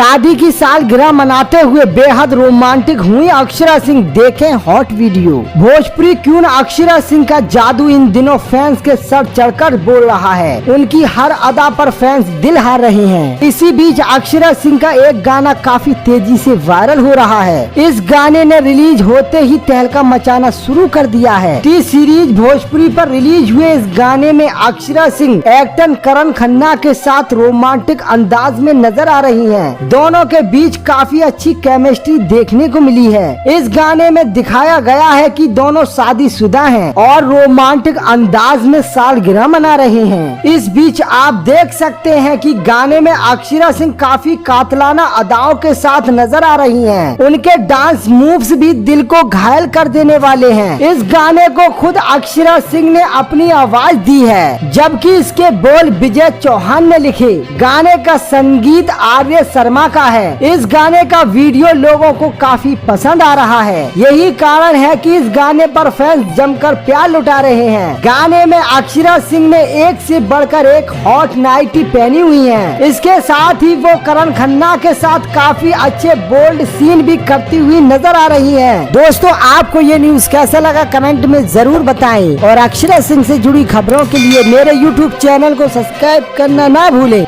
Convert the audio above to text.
शादी की सालगिरह मनाते हुए बेहद रोमांटिक हुई अक्षरा सिंह। देखें hot video. Bhojpuri queen Akshara Singh का जादू इन दिनों फैंस के सर चढ़कर बोल रहा है। उनकी हर अदा पर फैंस दिल हार रहे हैं। इसी बीच अक्षरा सिंह का एक गाना काफी तेजी से वायरल हो रहा है। इस गाने ने रिलीज होते ही तहलका मचाना शुरू कर दिया है। टी सीरीज भोजपुरी पर रिलीज हुए इस गाने में अक्षरा सिंह एक्टर करण खन्ना के साथ रोमांटिक अंदाज में नजर आ रही हैं। दोनों के बीच काफी अच्छी केमिस्ट्री देखने को मिली है। इस गाने में दिखाया गया है कि दोनों शादीशुदा हैं और रोमांटिक अंदाज में सालगिरह मना रहे हैं। इस बीच आप देख सकते हैं कि गाने में अक्षरा सिंह काफी कातलाना अदाओं के साथ नजर आ रही हैं। उनके डांस मूव्स भी दिल को घायल कर देने वाले हैं। इस गाने को खुद अक्षरा सिंह ने अपनी आवाज दी है, जबकि इसके बोल विजय चौहान ने लिखे। गाने का संगीत आर्य शर्मा का है। इस गाने का वीडियो लोगों को काफी पसंद आ रहा है। यही कारण है कि इस गाने पर फैंस जमकर प्यार लुटा रहे हैं। गाने में अक्षरा सिंह ने एक से बढ़कर एक हॉट नाइटी पहनी हुई है। इसके साथ ही वो करण खन्ना के साथ काफी अच्छे बोल्ड सीन भी करती हुई नजर आ रही है। दोस्तों, आपको ये न्यूज कैसा लगा कमेंट में जरूर बताएं और अक्षरा सिंह से जुड़ी खबरों के लिए मेरे YouTube चैनल को सब्सक्राइब करना ना भूलें।